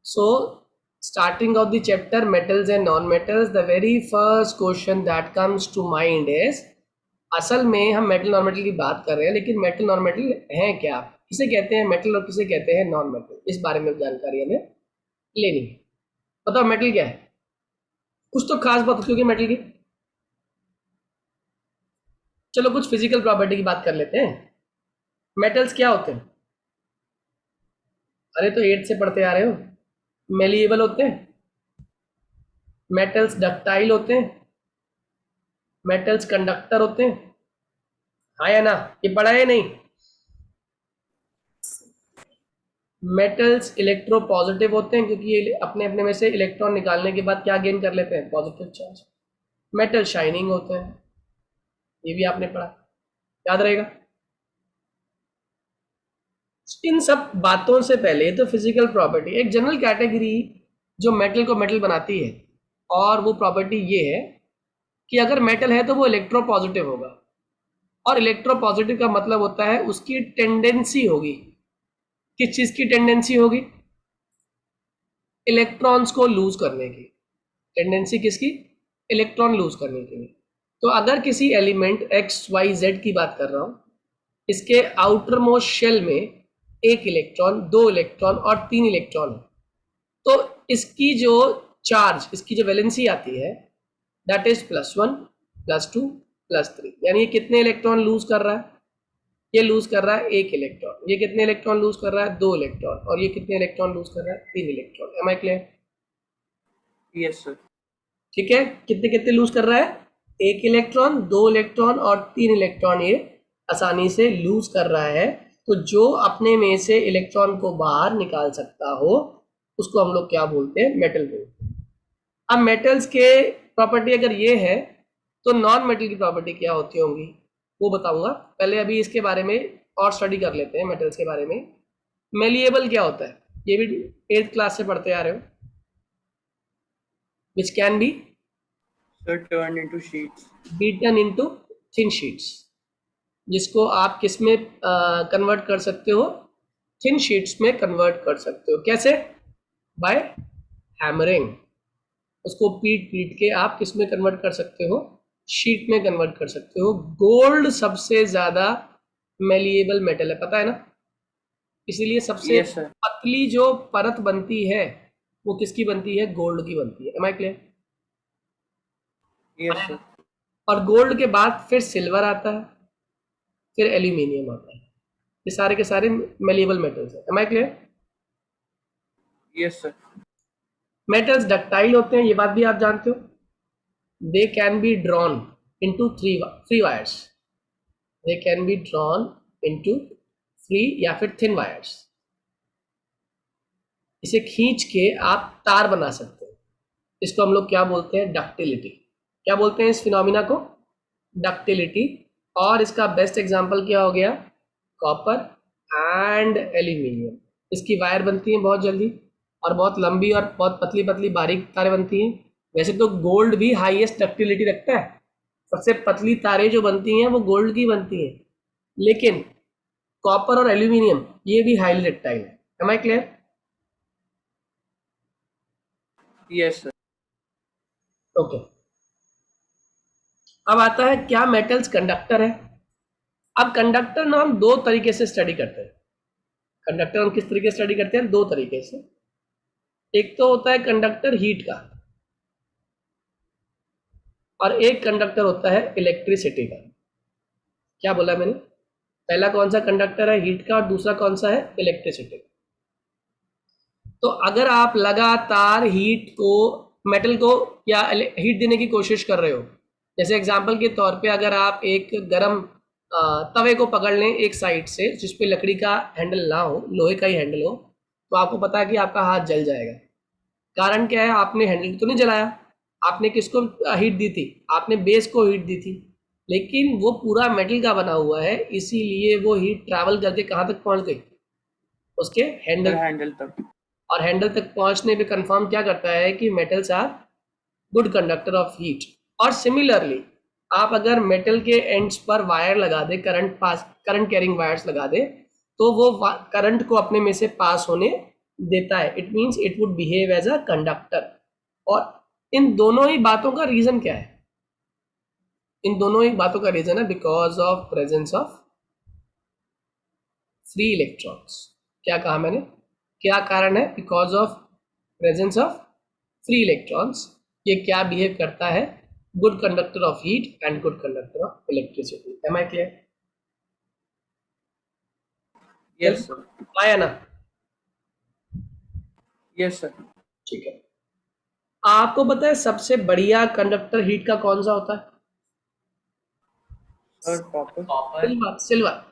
So, starting of the chapter metals and non-metals, the very first question that comes to mind is, असल में हम metal non metal की बात कर रहे हैं, लेकिन मेटल नॉन मेटल हैं क्या, किसे कहते हैं मेटल और किसे कहते हैं नॉन मेटल, इस बारे में जानकारी हमें लेनी है। बताओ मेटल क्या है, कुछ तो खास बात होगी मेटल की। चलो कुछ फिजिकल प्रॉपर्टी की बात कर लेते हैं। मेटल्स क्या होते हैं? अरे तो 8th से पढ़ते आ रहे हो। मेलिएबल होते हैं, मेटल्स डक्टाइल होते हैं, मेटल्स कंडक्टर होते हैं, हाँ या ना, ये पढ़ा है नहीं? मेटल्स इलेक्ट्रोपॉजिटिव होते हैं क्योंकि ये अपने अपने में से इलेक्ट्रॉन निकालने के बाद क्या गेन कर लेते हैं, पॉजिटिव चार्ज। मेटल शाइनिंग होते हैं, ये भी आपने पढ़ा, याद रहेगा। इन सब बातों से पहले तो फिजिकल प्रॉपर्टी, एक जनरल कैटेगरी जो मेटल को मेटल बनाती है, और वो प्रॉपर्टी ये है कि अगर मेटल है तो वो इलेक्ट्रोपॉजिटिव होगा, और इलेक्ट्रोपॉजिटिव का मतलब होता है उसकी टेंडेंसी होगी, किस चीज की टेंडेंसी होगी, इलेक्ट्रॉन्स को लूज करने की टेंडेंसी, किसकी, इलेक्ट्रॉन लूज करने के लिए। तो अगर किसी एलिमेंट एक्स वाई जेड की बात कर रहा हूं, इसके आउटर मोस्ट शेल में एक इलेक्ट्रॉन, दो इलेक्ट्रॉन और तीन इलेक्ट्रॉन है, तो इसकी जो चार्ज, इसकी जो वैलेंसी आती है दैट इज +1 +2 +3, यानी ये कितने इलेक्ट्रॉन लूज कर रहा है, ये लूज कर रहा है एक इलेक्ट्रॉन, ये कितने इलेक्ट्रॉन लूज कर रहा है, दो इलेक्ट्रॉन, और ये कितने इलेक्ट्रॉन लूज कर रहा है, तीन electron. Am I clear? Yes sir. ठीक है, कितने कितने लूज कर रहा है, एक इलेक्ट्रॉन, दो इलेक्ट्रॉन और तीन इलेक्ट्रॉन ये आसानी से लूज कर रहा है। तो जो अपने में से इलेक्ट्रॉन को बाहर निकाल सकता हो उसको हम लोग क्या बोलते हैं, मेटल बोलते हैं। अब मेटल्स के प्रॉपर्टी अगर ये है तो नॉन मेटल की प्रॉपर्टी क्या होती होंगी वो बताऊंगा। पहले अभी इसके बारे में और स्टडी कर लेते हैं मेटल्स के बारे में। मेलिएबल क्या होता है, ये भी 8th क्लास से पढ़ते आ रहे हो। Which can be sir turn into sheets, beaten into thin sheets, जिसको आप किस में कन्वर्ट कर सकते हो, थिन शीट्स में कन्वर्ट कर सकते हो। कैसे? बाय हैमरिंग, उसको पीट पीट के आप किस में कन्वर्ट कर सकते हो, शीट में कन्वर्ट कर सकते हो। गोल्ड सबसे ज्यादा मेलिएबल मेटल है, पता है ना, इसीलिए सबसे यस सर। पतली जो परत बनती है वो किसकी बनती है, गोल्ड की बनती है। Am I clear? Yes sir. और गोल्ड के बाद फिर सिल्वर आता है, फिर एल्यूमिनियम आता है, ये सारे के सारे मेलिएबल मेटल्स है। Am I clear? Yes sir. Metals ductile होते हैं, ये बात भी आप जानते हो। They can be drawn into three wires, they can be drawn into free या फिर थिन वायर्स, इसे खींच के आप तार बना सकते हो। इसको हम लोग क्या बोलते हैं, डक्टिलिटी। क्या बोलते हैं इस फिनोमिना को, डक्टिलिटी। और इसका बेस्ट एग्जांपल क्या हो गया, कॉपर एंड एल्यूमिनियम। इसकी वायर बनती है बहुत जल्दी और बहुत लंबी और बहुत पतली पतली बारीक तारें बनती हैं। वैसे तो गोल्ड भी हाईएस्ट डक्टिलिटी रखता है, सबसे पतली तारें जो बनती हैं वो गोल्ड की बनती हैं, लेकिन कॉपर और एल्यूमिनियम ये भी हाईली डक्टाइल है। Am I clear? Yes sir. Okay, अब आता है क्या मेटल्स कंडक्टर है। अब कंडक्टर ना हम दो तरीके से स्टडी करते हैं। कंडक्टर हम किस तरीके से स्टडी करते हैं, दो तरीके से। एक तो होता है कंडक्टर हीट का, और एक कंडक्टर होता है इलेक्ट्रिसिटी का। क्या बोला मैंने, पहला कौन सा कंडक्टर है, हीट का, और दूसरा कौन सा है, इलेक्ट्रिसिटी। तो अगर आप लगातार हीट को, मेटल को या हीट देने की कोशिश कर रहे हो, जैसे एग्जांपल के तौर पे अगर आप एक गरम तवे को पकड़ लें एक साइड से जिसपे लकड़ी का हैंडल ना हो, लोहे का ही हैंडल हो, तो आपको पता है कि आपका हाथ जल जाएगा। कारण क्या है, आपने हैंडल तो नहीं जलाया, आपने किसको हीट दी थी, आपने बेस को हीट दी थी, लेकिन वो पूरा मेटल का बना हुआ है, इसीलिए वो हीट ट्रैवल करके कहाँ तक पहुंच गई, उसके हैंडल। हैंडल तक। और हैंडल तक पहुंचने पे कंफर्म क्या करता है कि metals are good conductor of heat. और सिमिलरली आप अगर मेटल के एंड्स पर वायर लगा दे, करंट कैरिंग वायर्स लगा दे, तो वो करंट को अपने में से पास होने देता है, it means it would behave as a conductor. और इन दोनों ही बातों का रीजन क्या है? इन दोनों ही बातों का रीजन है because of presence of free electrons. क्या कहा मैंने? क्या कारण है? Because of presence of free electrons ये क्या बिहेव करता है? Good conductor of heat and good conductor of electricity. Am I clear? Yes, sir. आया ना? Yes, sir. ठीक है। आपको पता है सबसे बढ़िया कंडक्टर हीट का कौन सा होता है? Sir, copper. Silver. Silver.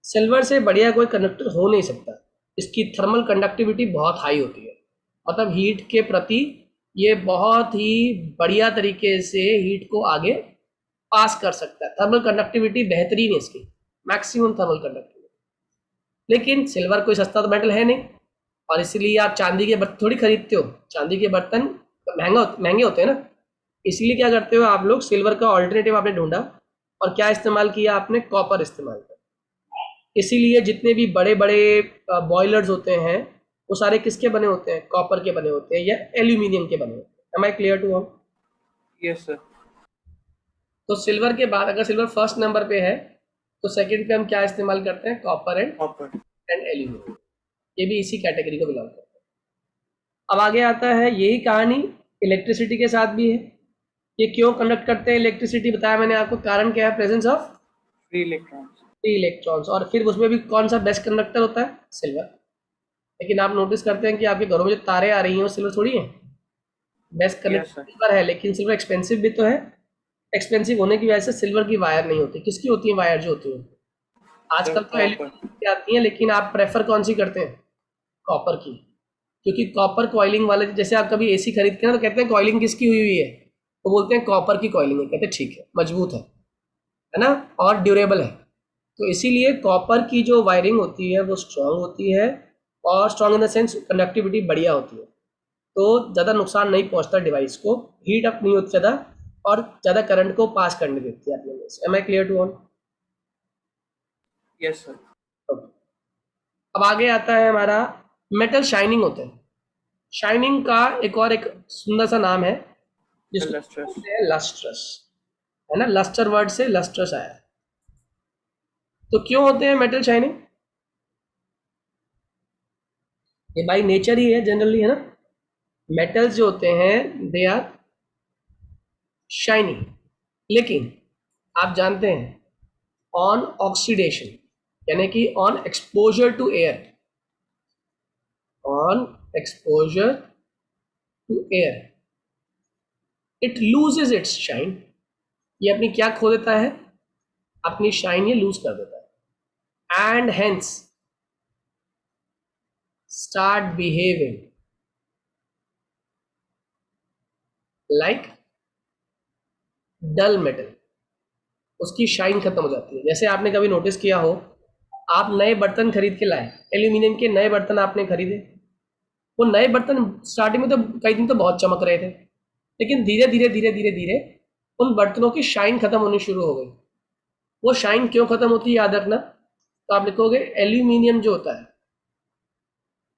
Silver से बढ़िया कोई कंडक्टर हो नहीं सकता। इसकी थर्मल कंडक्टिविटी बहुत हाई होती है, मतलब हीट के प्रति ये बहुत ही बढ़िया तरीके से हीट को आगे पास कर सकता है। थर्मल कंडक्टिविटी बेहतरीन है इसकी, मैक्सिमम थर्मल कंडक्टिविटी। लेकिन सिल्वर कोई सस्ता तो मेटल है नहीं, और इसीलिए आप चांदी के बर्तन थोड़ी खरीदते हो। चांदी के बर्तन महंगे होते हैं ना, इसलिए क्या करते हो आप लोग, सिल्वर का ऑल्टरनेटिव आपने ढूंढा और क्या इस्तेमाल किया आपने? कॉपर इस्तेमाल किया। इसीलिए जितने भी बड़े बड़े बॉयलर्स होते हैं वो सारे किसके बने होते हैं? कॉपर के बने होते हैं या एल्यूमिनियम के बने होते हैं। Am I clear to all? Yes, sir. तो सिल्वर के बाद अगर सिल्वर फर्स्ट नंबर पे है तो सेकंड पे हम क्या इस्तेमाल करते हैं? Copper Copper. And aluminium. ये भी इसी कैटेगरी को बिलोंग करते हैं। अब आगे आता है यही कहानी इलेक्ट्रिसिटी के साथ भी है। ये क्यों कंडक्ट करते हैं इलेक्ट्रिसिटी? बताया मैंने आपको, कारण क्या है? Presence of Free electrons. Free electrons. और फिर उसमें भी कौन सा बेस्ट कंडक्टर होता है? सिल्वर। लेकिन आप नोटिस करते हैं कि आपके घरों में जो तारे आ रही हैं वो सिल्वर थोड़ी है। Best Yes, conductor sir. Silver है, लेकिन सिल्वर एक्सपेंसिव भी तो है। एक्सपेंसिव होने की वजह से सिल्वर की वायर नहीं होती। किसकी होती है वायर जो होती है? Sir, आजकल तो copper. एल्यूमिनियम की आती हैं, लेकिन आप प्रेफर कौन सी करते हैं? कॉपर की। क्योंकि कॉपर कॉइलिंग वाले, जैसे आप कभी एसी खरीदते हैं ना तो कहते हैं कॉइलिंग किसकी हुई हुई है? तो बोलते हैं कॉपर की कॉइलिंग है। कहते हैं ठीक है, मजबूत है ना, और ड्यूरेबल है। तो इसीलिए कॉपर की जो वायरिंग होती है वो स्ट्रांग होती है, और strong in the sense conductivity बढ़िया होती है। तो ज़्यादा नुकसान नहीं पहुंचता डिवाइस को, हीट अप नहीं होती ज़्यादा, और ज़्यादा करंट को पास करने देती है अपने में से। Am I clear to all? Yes, sir. अब आगे आता है हमारा मेटल शाइनिंग होते हैं। शाइनिंग का एक सुंदर सा नाम है जिसको Lustrous. बोलते हैं लस्ट्रस, है ना। लस्टर वर्ड से लस्ट्रस आया है। तो क्यों होते हैं मेटल शाइनिंग? ये बाई नेचर ही है जनरली, है ना। मेटल्स जो होते हैं दे आर शाइनिंग, लेकिन आप जानते हैं ऑन ऑक्सीडेशन, यानी कि on exposure to air, on exposure to air it loses its shine. ये अपनी क्या खो देता है? अपनी शाइन ये लूज कर देता है, and hence start behaving like dull metal. उसकी शाइन खत्म हो जाती है। जैसे आपने कभी नोटिस किया हो, आप नए बर्तन खरीद के लाए, एल्यूमिनियम के नए बर्तन आपने खरीदे, वो नए बर्तन स्टार्टिंग में तो कई दिन तो बहुत चमक रहे थे, लेकिन धीरे धीरे धीरे धीरे धीरे उन बर्तनों की शाइन खत्म होनी शुरू हो गई। वो शाइन क्यों खत्म होती है याद रखना। तो आप लिखोगे एल्यूमिनियम जो होता है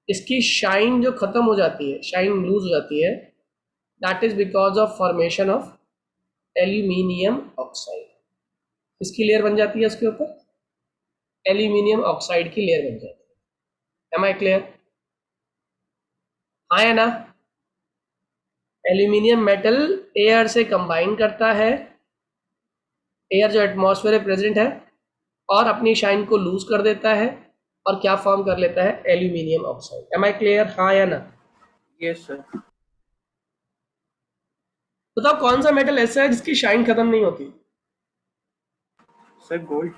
इसकी शाइन जो खत्म हो जाती है, शाइन लूज हो जाती है, that is because of formation of aluminium oxide. इसकी लेयर बन जाती है उसके ऊपर, एल्यूमिनियम ऑक्साइड की लेयर बन जाती है। Am I clear? हाँ या ना? एल्यूमिनियम मेटल एयर से कंबाइन करता है, एयर जो एटमॉस्फेयर में प्रेजेंट है, और अपनी शाइन को लूज कर देता है, और क्या फॉर्म कर लेता है? Aluminium oxide. Am I clear? हाँ या ना? Yes, sir. बताओ कौन सा मेटल ऐसा है जिसकी शाइन खत्म नहीं होती? Sir, gold.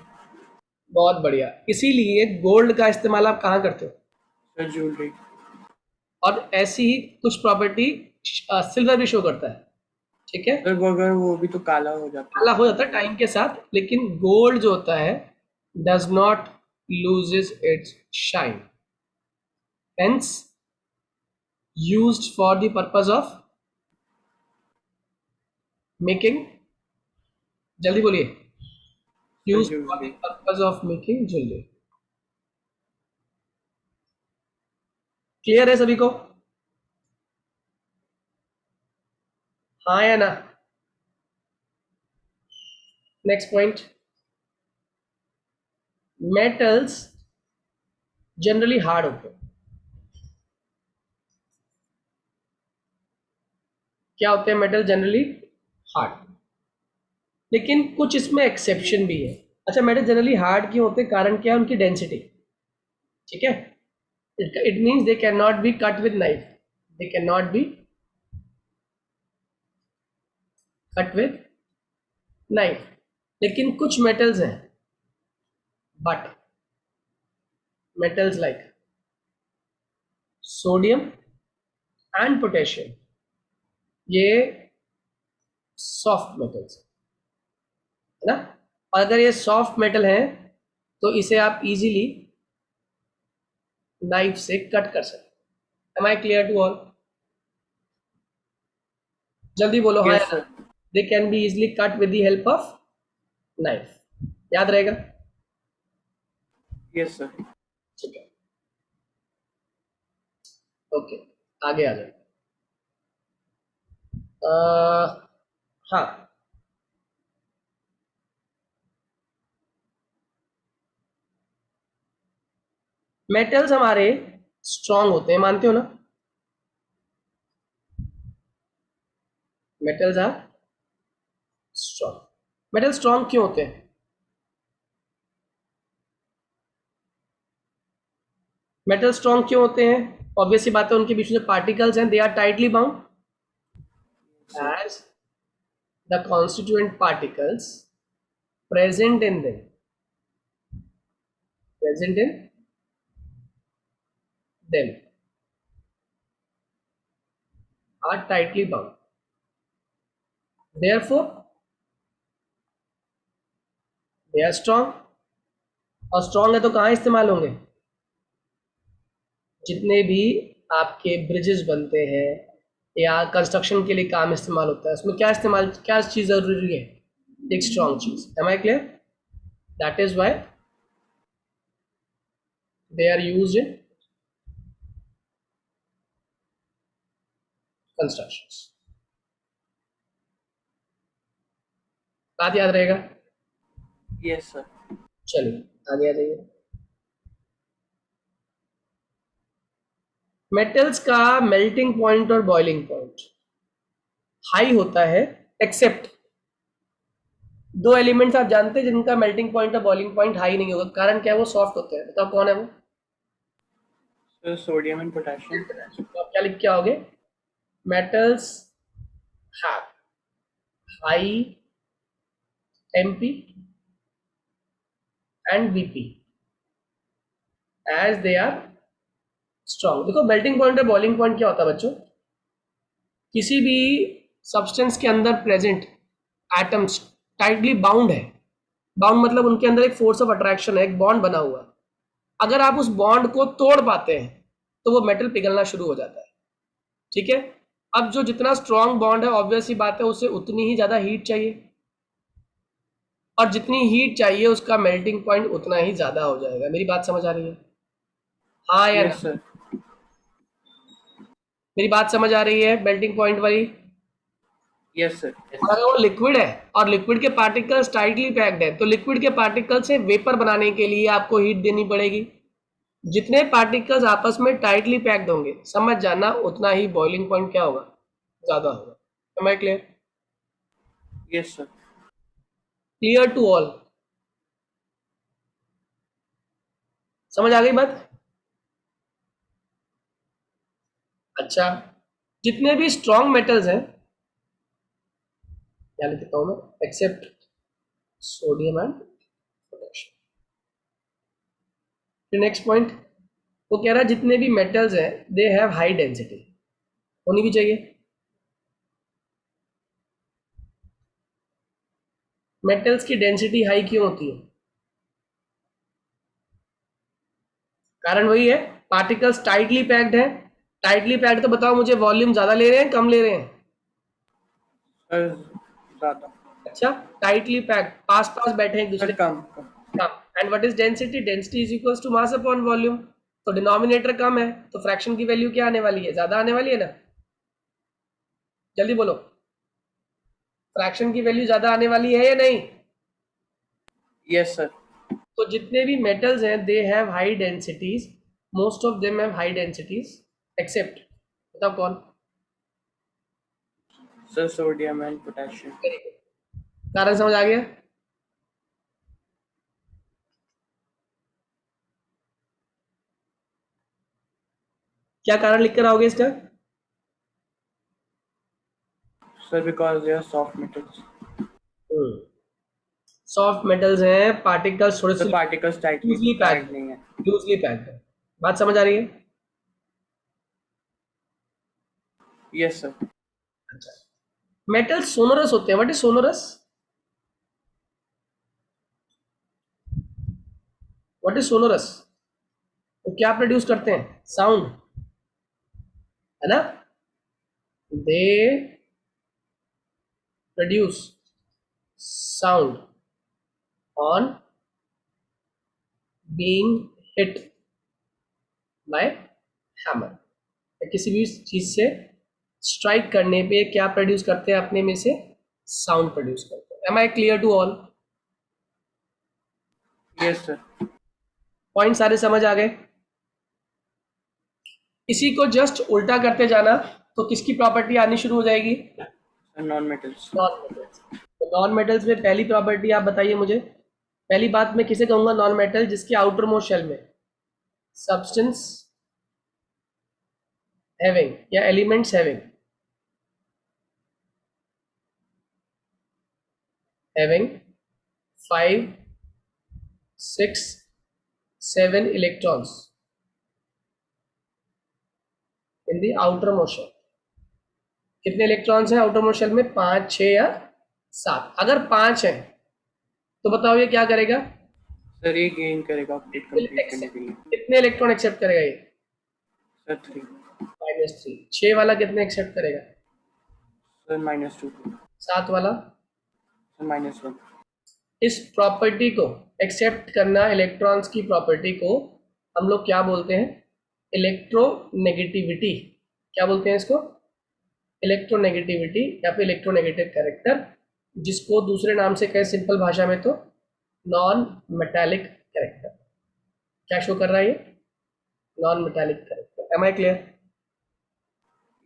बहुत बढ़िया। इसीलिए गोल्ड का इस्तेमाल आप कहाँ करते हो? Sir, jewelry. और ऐसी ही कुछ प्रॉपर्टी सिल्वर भी शो करता है, ठीक है। Sir, अगर वो भी तो काला हो जाता काला हो जाता है टाइम के साथ, लेकिन गोल्ड जो होता है does not loses it's shine, hence used for the purpose of making, जल्दी बोलिए, है। Used for the Jewelry. Purpose of making jewellery. Clear है सभी को? हाँ या ना? Next point, metals generally hard होते हैं। क्या होते हैं मेटल जनरली? हार्ड। लेकिन कुछ इसमें एक्सेप्शन भी है। अच्छा, मेटल जनरली हार्ड क्यों होते हैं? कारण क्या है? उनकी डेंसिटी। ठीक है, it means they can not be cut with knife, they can not be cut with knife. लेकिन कुछ मेटल्स हैं, but metals like sodium and potassium, ये सॉफ्ट मेटल्स है ना। और अगर ये सॉफ्ट मेटल है तो इसे आप इजीली नाइफ से कट कर सकते। Am I clear to all? जल्दी बोलो हाँ या यस ना। Sir. They can be easily cut with the help of knife. याद रहेगा? Yes sir. ठीक है, ओके, आगे आ जाए। हाँ, मेटल्स हमारे स्ट्रांग होते हैं, मानते हो ना? Metals are strong. Metal strong क्यों होते हैं? मेटल स्ट्रांग क्यों होते हैं? ऑब्वियसली बात है, उनके बीच में जो पार्टिकल्स हैं they are tightly bound sir as the constituent particles present in them present in them are tightly bound, therefore they are strong। और स्ट्रांग है तो कहाँ इस्तेमाल होंगे? जितने भी आपके ब्रिजेस बनते हैं या कंस्ट्रक्शन के लिए काम इस्तेमाल होता है, उसमें क्या इस्तेमाल, क्या चीज़ जरूरी है? एक स्ट्रांग चीज। Am I clear? That is why they are used in constructions. बात याद रहेगा? Yes sir. चलिए आगे आ जाइए। मेटल्स का मेल्टिंग पॉइंट और बॉइलिंग पॉइंट हाई होता है, एक्सेप्ट दो एलिमेंट्स आप जानते हैं जिनका मेल्टिंग पॉइंट और बॉइलिंग पॉइंट हाई नहीं होगा। कारण क्या है? वो सॉफ्ट होते हैं। बताओ कौन है वो? Sir sodium and potassium. तो आप क्या लिख के आओगे? Metals have high MP and BP as they are strong. देखो मेल्टिंग पॉइंट और बॉइलिंग पॉइंट क्या होता है बच्चों? किसी भी सब्सटेंस के अंदर प्रेजेंट एटम्स टाइटली बाउंड है। बाउंड मतलब उनके अंदर एक फोर्स ऑफ अट्रैक्शन है, एक बॉन्ड बना हुआ है। अगर आप उस बॉन्ड को तोड़ पाते हैं तो वो मेटल पिघलना शुरू हो जाता है। ठीक है, अब जो जितना स्ट्रॉन्ग बॉन्ड है ऑब्वियस ही बात है उसे उतनी ही ज्यादा हीट चाहिए, और जितनी हीट चाहिए उसका मेल्टिंग पॉइंट उतना ही ज्यादा हो जाएगा। मेरी बात समझ आ रही है? हाँ या ना? Yes sir. मेरी बात समझ आ रही है मेल्टिंग पॉइंट वाली? Yes sir. और अगर वो लिक्विड है और लिक्विड के पार्टिकल्स टाइटली पैक्ड है तो लिक्विड के पार्टिकल से वेपर बनाने के लिए आपको हीट देनी पड़ेगी। जितने पार्टिकल्स आपस में टाइटली पैक्ड होंगे, समझ जाना, उतना ही बॉइलिंग पॉइंट क्या होगा? ज्यादा होगा। Am I clear? Yes sir. Clear to all? समझ आ गई बात? अच्छा, जितने भी स्ट्रॉन्ग मेटल्स हैं, क्या लिखता हूं मैं, एक्सेप्ट सोडियम एंड पोटेशियम। फिर नेक्स्ट पॉइंट, वो कह रहा है जितने भी मेटल्स हैं दे हैव हाई डेंसिटी, होनी भी चाहिए। मेटल्स की डेंसिटी हाई क्यों होती है? कारण वही है, पार्टिकल्स टाइटली पैक्ड है। टाइटली पैक्ड तो बताओ मुझे, वॉल्यूम ज्यादा ले रहे हैं कम ले रहे हैं? सर ज़्यादा। अच्छा, टाइटली पैक्ड, पास पास बैठे हैं एक सर दूसरे। कम कम। कम। And what is density? Density is equals to mass upon volume. तो डिनोमिनेटर कम है तो फ्रैक्शन की वैल्यू क्या आने वाली है, ज्यादा आने वाली है ना, जल्दी बोलो, फ्रैक्शन की वैल्यू ज्यादा आने वाली है या नहीं? Yes, sir. तो जितने भी मेटल्स हैं they have high densities, most of them have high densities except, बताओ कौन? Sir, sodium and potassium. Very good, कारण समझ आ गया? क्या कारण लिख कर आओगे इसका? Sir, because they are soft metals. Soft metals हैं, पार्टिकल्स थोड़े The से particles tightly loosely packed packed नहीं है. लूजली पैक्ड है। बात समझ आ रही है? Yes, sir. अच्छा, मेटल्स सोनोरस होते हैं। What is sonorous? What is sonorous? तो क्या प्रोड्यूस करते हैं? साउंड, है ना? They produce sound on being hit by hammer. किसी भी चीज से स्ट्राइक करने पे क्या प्रोड्यूस करते हैं? अपने में से साउंड प्रोड्यूस करते हैं। Am I clear to all? Yes, sir. Point सारे समझ आ गए? इसी को जस्ट उल्टा करते जाना तो किसकी प्रॉपर्टी आनी शुरू हो जाएगी? Sir, non-metals. Non metals. तो नॉन मेटल्स में पहली प्रॉपर्टी आप बताइए मुझे। पहली बात मैं किसे कहूंगा नॉन मेटल? जिसके आउटर मोस्ट शेल में सब्सटेंस हैविंग या elements having 5, 6, 7 electrons in the outermost shell. कितने इलेक्ट्रॉन्स हैं आउटर मोस्ट शेल में? 5, 6 या 7। अगर 5 है तो बताओ ये क्या करेगा? Sir, ये gain करेगा update complete करने के लिए. कितने इलेक्ट्रॉन एक्सेप्ट करेगा ये? Sir, 3. -3। 6 वाला कितने एक्सेप्ट करेगा? Sir, -2. 7 वाला? Sir, -1. इस प्रॉपर्टी को एक्सेप्ट करना, इलेक्ट्रॉन्स की प्रॉपर्टी को हम लोग क्या बोलते हैं? इलेक्ट्रोनेगेटिविटी। क्या बोलते हैं इसको? इलेक्ट्रोनेगेटिविटी या फिर इलेक्ट्रोनेगेटिव कैरेक्टर, जिसको दूसरे नाम से कहें सिंपल भाषा में तो नॉन मेटालिक कैरेक्टर। क्या शो कर रहा है ये? Non metallic character. Am I clear?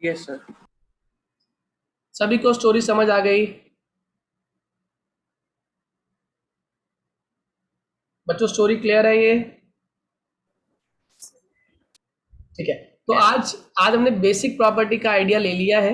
Yes, sir. सभी को स्टोरी समझ आ गई? बच्चों स्टोरी क्लियर है ये? ठीक है, तो आज हमने बेसिक प्रॉपर्टी का आइडिया ले लिया है।